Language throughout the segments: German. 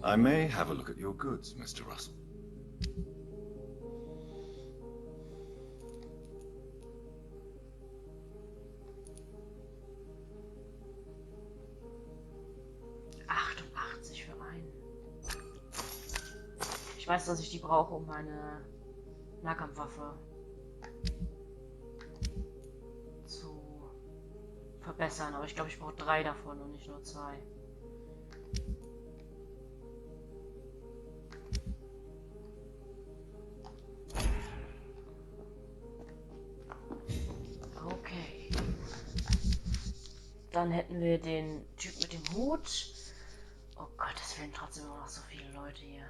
I may have a look at your goods, Mr. Russell. ...88 für einen. Ich weiß, dass ich die brauche, um meine Nahkampfwaffe zu verbessern. Aber ich glaube, ich brauche 3 davon und nicht nur 2. Okay. Dann hätten wir den Typ mit dem Hut. Oh Gott, es fehlen trotzdem immer noch so viele Leute hier.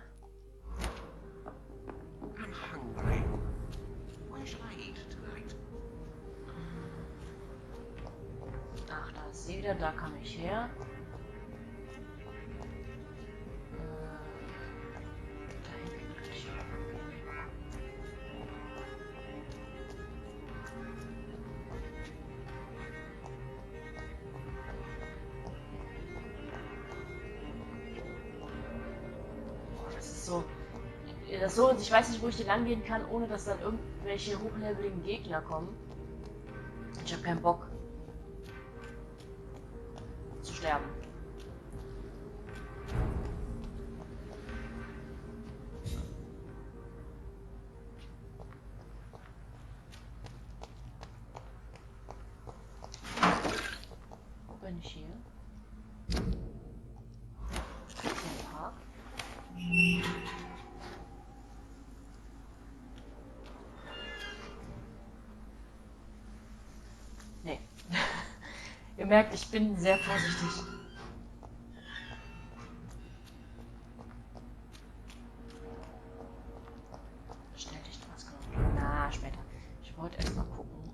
I'm hungry. Where should I eat tonight? Ach, da ist sie wieder, da kam ich her. Da hinten könnte ich auch. Boah, das ist so. Das so, ich weiß nicht, wo ich hier lang gehen kann, ohne dass dann irgendwelche hochleveligen Gegner kommen. Ich habe keinen Bock zu sterben. Wo bin ich hier? Ist hier ein Park? Nee. Ihr merkt, ich bin sehr vorsichtig. Schnelllichtmaske. Na, später. Ich wollte erst mal gucken.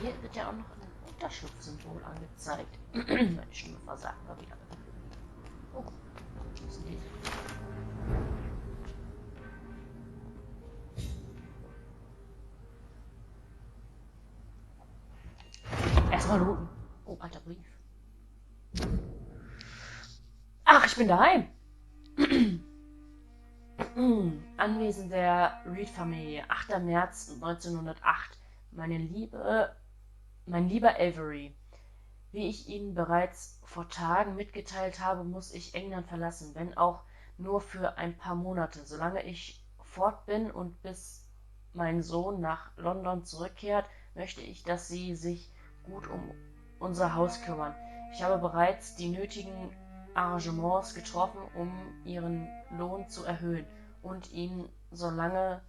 Hier wird ja auch noch ein Unterschlupfsymbol angezeigt. Meine Stimme versagt mal wieder. Oh, was ist denn das? Erstmal looten. Oh, alter Brief. Ach, ich bin daheim. Anwesen der Reed-Familie, 8. März 1908. Mein lieber Avery, wie ich Ihnen bereits vor Tagen mitgeteilt habe, muss ich England verlassen, wenn auch nur für ein paar Monate, solange ich fort bin und bis mein Sohn nach London zurückkehrt, möchte ich, dass Sie sich gut um unser Haus kümmern. Ich habe bereits die nötigen Arrangements getroffen, um Ihren Lohn zu erhöhen und Ihnen so lange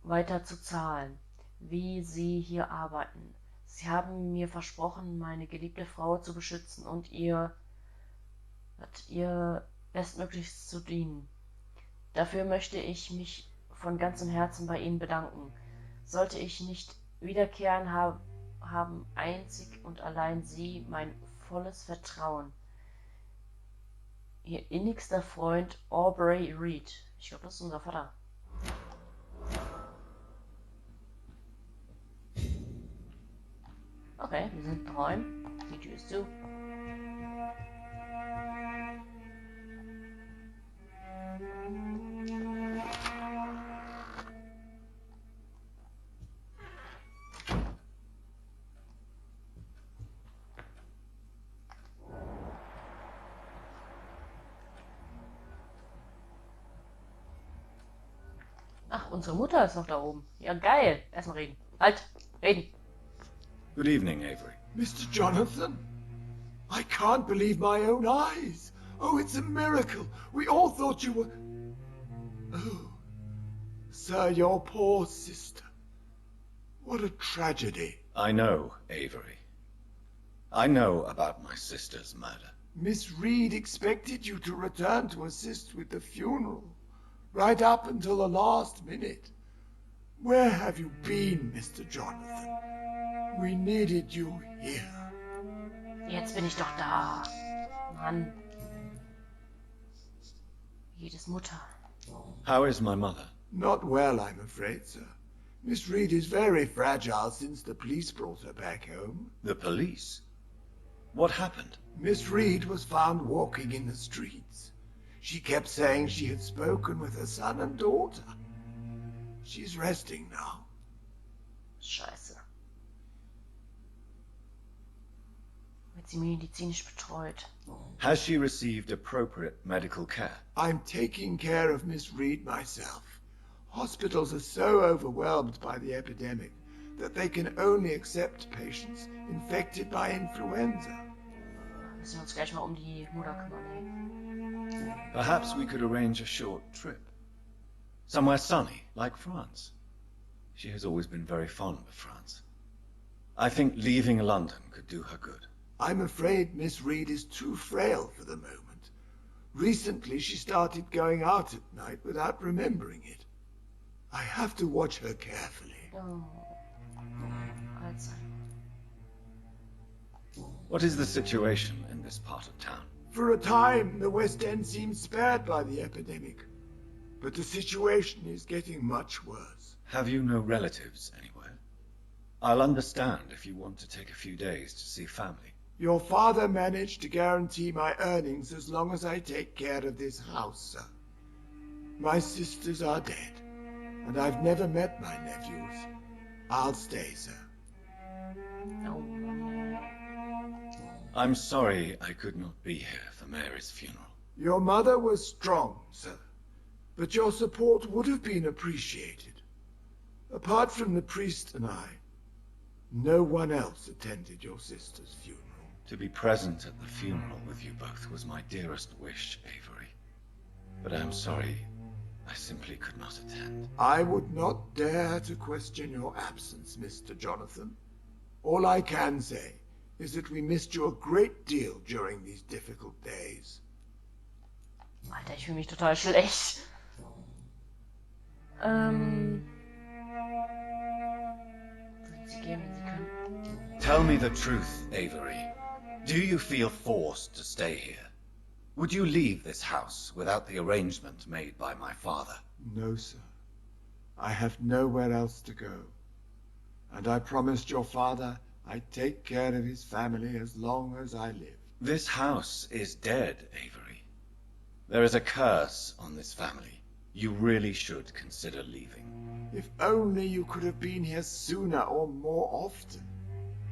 weiter zu zahlen, wie Sie hier arbeiten. Sie haben mir versprochen, meine geliebte Frau zu beschützen und ihr bestmöglichst zu dienen. Dafür möchte ich mich von ganzem Herzen bei Ihnen bedanken. Sollte ich nicht wiederkehren, haben einzig und allein Sie mein volles Vertrauen. Ihr innigster Freund Aubrey Reed. Ich glaube, das ist unser Vater. Okay, wir sind träumen. Die Tür ist zu. Ach, unsere Mutter ist noch da oben. Ja, geil. Erstmal reden. Halt, reden. Good evening, Avery. Mr. Jonathan, I can't believe my own eyes. Oh, it's a miracle. We all thought you were... Oh, sir, your poor sister. What a tragedy. I know, Avery. I know about my sister's murder. Miss Reed expected you to return to assist with the funeral, right up until the last minute. Where have you been, Mr. Jonathan? We needed you here. Jetzt bin ich doch da. Mann. Jedes Mutter. How is my mother? Not well, I'm afraid, sir. Miss Reed is very fragile since the police brought her back home. The police? What happened? Miss Reed was found walking in the streets. She kept saying she had spoken with her son and daughter. She's resting now. Scheiße. Wird sie medizinisch betreut? Has she received appropriate medical care? I'm taking care of Miss Reed myself. Hospitals are so overwhelmed by the epidemic that they can only accept patients infected by influenza. Müssen wir uns gleich mal um die Mutter kümmern, ey. Perhaps we could arrange a short trip. Somewhere sunny, like France. She has always been very fond of France. I think leaving London could do her good. I'm afraid Miss Reed is too frail for the moment. Recently she started going out at night without remembering it. I have to watch her carefully. Oh. Alzheimer. What is the situation in this part of town? For a time, the West End seemed spared by the epidemic. But the situation is getting much worse. Have you no relatives anywhere? I'll understand if you want to take a few days to see family. Your father managed to guarantee my earnings as long as I take care of this house, sir. My sisters are dead, and I've never met my nephews. I'll stay, sir. Oh. I'm sorry I could not be here for Mary's funeral. Your mother was strong, sir, but your support would have been appreciated. Apart from the priest and I, no one else attended your sister's funeral. To be present at the funeral with you both was my dearest wish, Avery. But I am sorry, I simply could not attend. I would not dare to question your absence, Mr. Jonathan. All I can say is that we missed you a great deal during these difficult days. Alter, ich fühle mich total schlecht. Würden Sie gehen, wenn Sie können? Tell me the truth, Avery. Do you feel forced to stay here? Would you leave this house without the arrangement made by my father? No, sir. I have nowhere else to go. And I promised your father I'd take care of his family as long as I live. This house is dead, Avery. There is a curse on this family. You really should consider leaving. If only you could have been here sooner or more often.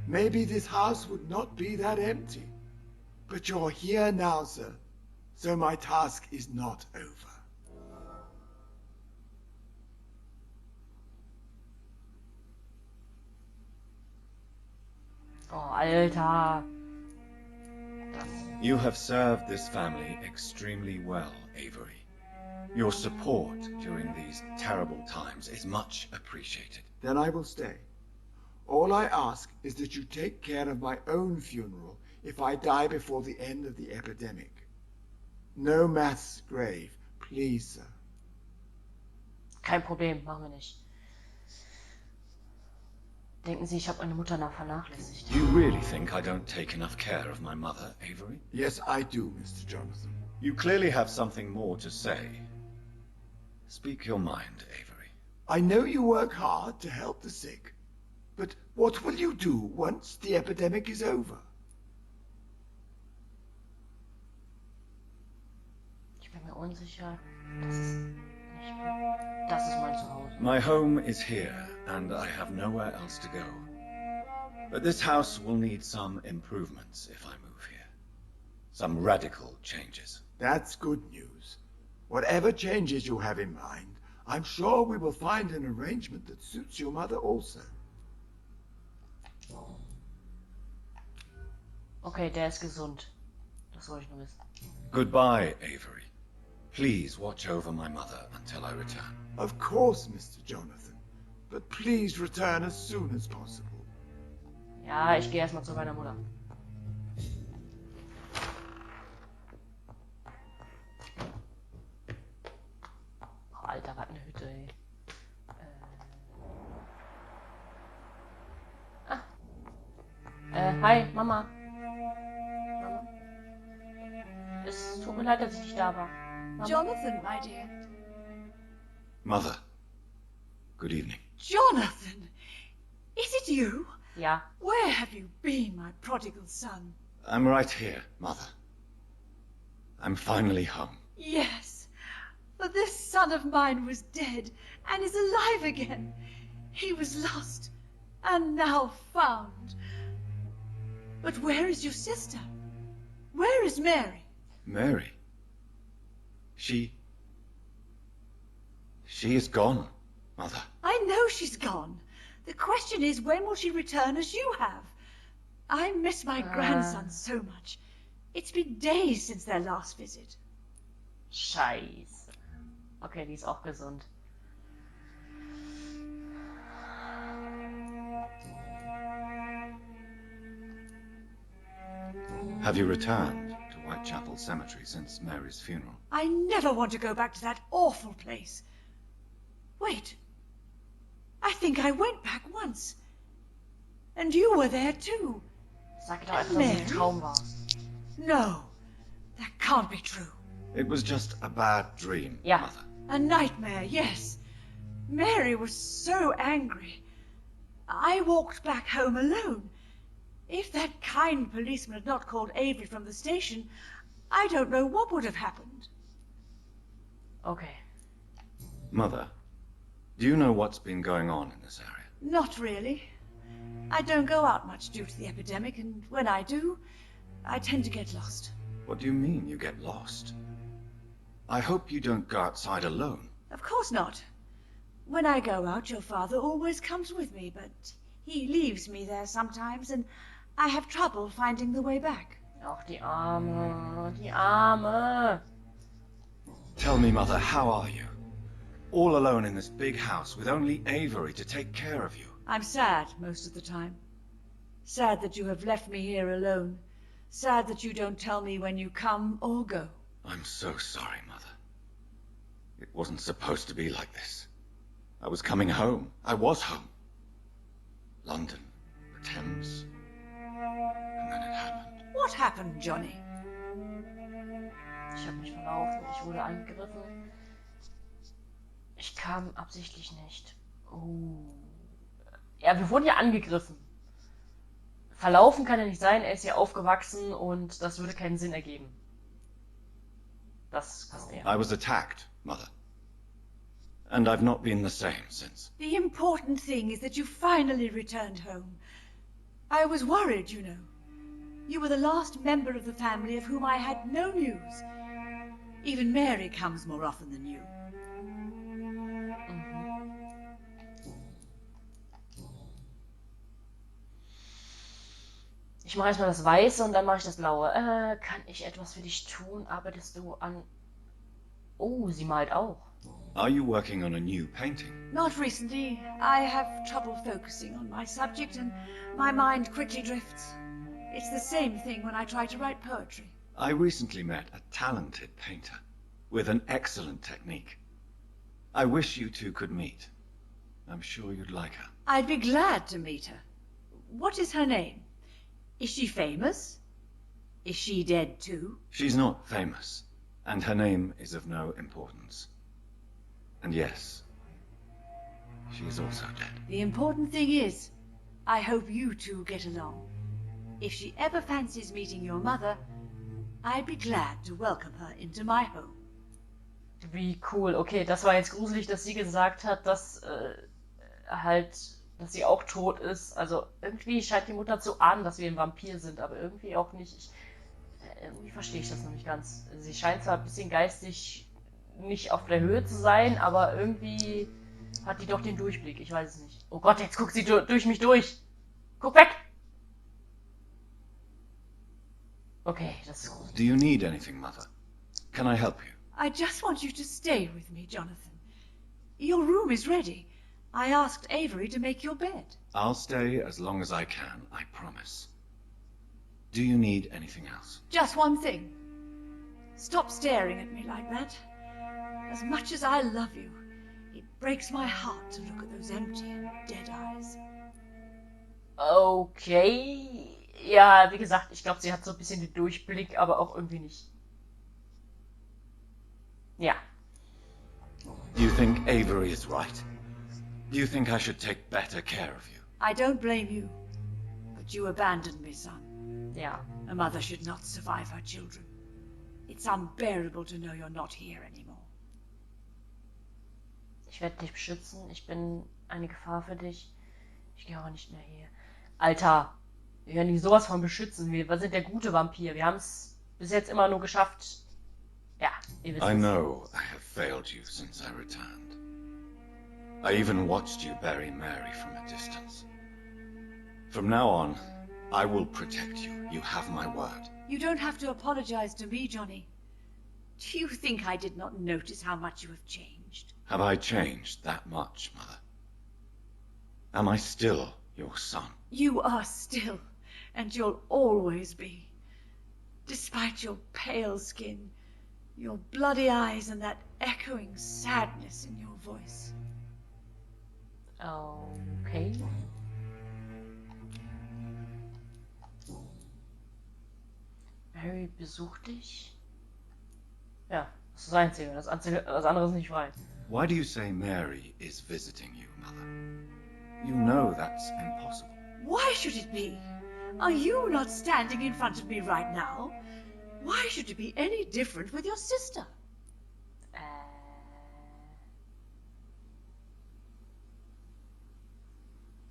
Maybe this house would not be that empty. But you're here now, sir, so my task is not over. Oh, Alter. Das. You have served this family extremely well, Avery. Your support during these terrible times is much appreciated. Then I will stay. All I ask is that you take care of my own funeral if I die before the end of the epidemic. No mass grave, please, sir. Kein Problem, machen wir nicht. Denken Sie, ich habe meine Mutter vernachlässigt? You really think I don't take enough care of my mother, Avery? Yes, I do, Mr. Jonathan. You clearly have something more to say. Speak your mind, Avery. I know you work hard to help the sick, but what will you do once the epidemic is over? Ich bin mir unsicher. Das ist mein Zuhause. My home is here, and I have nowhere else to go. But this house will need some improvements if I move here. Some radical changes. That's good news. Whatever changes you have in mind, I'm sure we will find an arrangement that suits your mother also. Okay, der ist gesund. Das wollte ich nur wissen. Goodbye, Avery. Please watch over my mother until I return. Of course, Mr. Jonathan. But please return as soon as possible. Ja, ich gehe erstmal zu meiner Mutter. Oh, Alter, was eine Hütte, ey. Hi, Mama. Mama? Es tut mir leid, dass ich nicht da war. Mama? Jonathan, my dear. Mother, good evening. Jonathan! Is it you? Ja. Where have you been, my prodigal son? I'm right here, Mother. I'm finally home. Yes, for this son of mine was dead and is alive again. He was lost and now found. But where is your sister? Where is Mary? Mary? She is gone, Mother. I know she's gone. The question is, when will she return as you have? I miss my grandson so much. It's been days since their last visit. Scheiße. Okay, die ist auch gesund. Have you returned to Whitechapel Cemetery since Mary's funeral? I never want to go back to that awful place. Wait. I think I went back once. And you were there too. Sag doch einfach, dass es ein Traum war. No, that can't be true. It was just a bad dream, Ja. Mother. A nightmare, yes. Mary was so angry. I walked back home alone. If that kind policeman had not called Avery from the station, I don't know what would have happened. Okay. Mother, do you know what's been going on in this area? Not really. I don't go out much due to the epidemic, and when I do, I tend to get lost. What do you mean you get lost? I hope you don't go outside alone. Of course not. When I go out, your father always comes with me, but he leaves me there sometimes, and I have trouble finding the way back. Ach, die Arme. Die Arme. Tell me, Mother, how are you? All alone in this big house with only Avery to take care of you. I'm sad most of the time. Sad that you have left me here alone. Sad that you don't tell me when you come or go. I'm so sorry, Mother. It wasn't supposed to be like this. I was coming home. I was home. London, the Thames. And then it happened. What happened, Johnny? Ich habe mich verlaufen. Ich wurde angegriffen. Ich kam absichtlich nicht. Ja, wir wurden ja angegriffen. Verlaufen kann ja nicht sein. Er ist ja aufgewachsen und das würde keinen Sinn ergeben. Das passt eher. I was attacked, Mother. And I've not been the same since. The important thing is that you finally returned home. I was worried, you know. You were the last member of the family of whom I had no news. Even Mary comes more often than you. Ich mache erstmal das Weiße und dann mache ich das Blaue. Kann ich etwas für dich tun? Arbeitest du an... Oh, sie malt auch. Are you working on a new painting? Not recently. I have trouble focusing on my subject and my mind quickly drifts. It's the same thing when I try to write poetry. I recently met a talented painter with an excellent technique. I wish you two could meet. I'm sure you'd like her. I'd be glad to meet her. What is her name? Is she famous? Is she dead too? She's not famous, and her name is of no importance. And yes, she is also dead. The important thing is, I hope you two get along. If she ever fancies meeting your mother, I'd be glad to welcome her into my home. Wie cool. Okay, das war jetzt gruselig, dass sie gesagt hat, dass dass sie auch tot ist. Also irgendwie scheint die Mutter zu ahnen, dass wir ein Vampir sind, aber irgendwie auch nicht. Irgendwie verstehe ich das noch nicht ganz. Sie scheint zwar ein bisschen geistig nicht auf der Höhe zu sein, aber irgendwie hat die doch den Durchblick. Ich weiß es nicht. Oh Gott, jetzt guckt sie durch mich durch. Guck weg! Okay, das ist gut. Do you need anything, Mother? Can I help you? I just want you to stay with me, Jonathan. Your room is ready. I asked Avery to make your bed. I'll stay as long as I can, I promise. Do you need anything else? Just one thing. Stop staring at me like that. As much as I love you, it breaks my heart to look at those empty and dead eyes. Okay. Ja, wie gesagt, ich glaube, sie hat so ein bisschen den Durchblick, aber auch irgendwie nicht. Ja. Do you think Avery is right? Do you think I should take better care of you? I don't blame you, but you abandoned me, son. Ja. A mother should not survive her children. It's unbearable to know you're not here anymore. Ich werde dich beschützen. Ich bin eine Gefahr für dich. Ich gehe auch nicht mehr hier. Alter, wir werden dich sowas von beschützen. Wir sind der gute Vampir. Wir haben es bis jetzt immer nur geschafft. Ja, ihr wisst I es. know I have failed you since I returned. I even watched you bury Mary from a distance. From now on, I will protect you. You have my word. You don't have to apologize to me, Johnny. Do you think I did not notice how much you have changed? Have I changed that much, Mother? Am I still your son? You are still, and you'll always be. Despite your pale skin, your bloody eyes, and that echoing sadness in your voice. Okay. Mary besucht dich? Ja, das ist das Einzige. Das andere ist nicht frei. Why do you say Mary is visiting you, Mother? You know that's impossible. Why should it be? Are you not standing in front of me right now? Why should it be any different with your sister?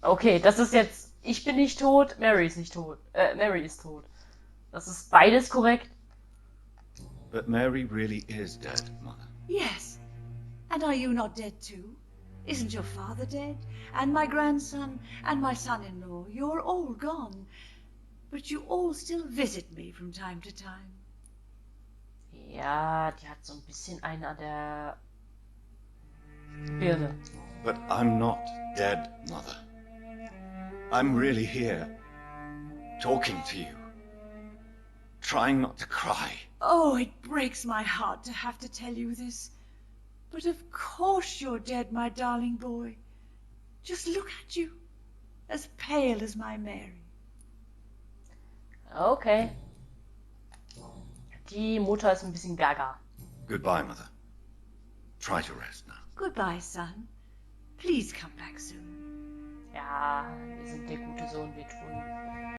Okay, das ist jetzt. Ich bin nicht tot, Mary ist nicht tot. Mary ist tot. Das ist beides korrekt. But Mary really is dead, Mother. Yes. And are you not dead too? Isn't your father dead? And my grandson? And my son-in-law? You're all gone. But you all still visit me from time to time. Ja, die hat so ein bisschen einen an der Birne. But I'm not dead, Mother. I'm really here, talking to you, trying not to cry. Oh, it breaks my heart to have to tell you this. But of course you're dead, my darling boy. Just look at you, as pale as my Mary. Okay. Die Mutter ist ein bisschen gaga. Goodbye, Mother. Try to rest now. Goodbye, son. Please come back soon. Ja, wir sind der gute Sohn, wir tun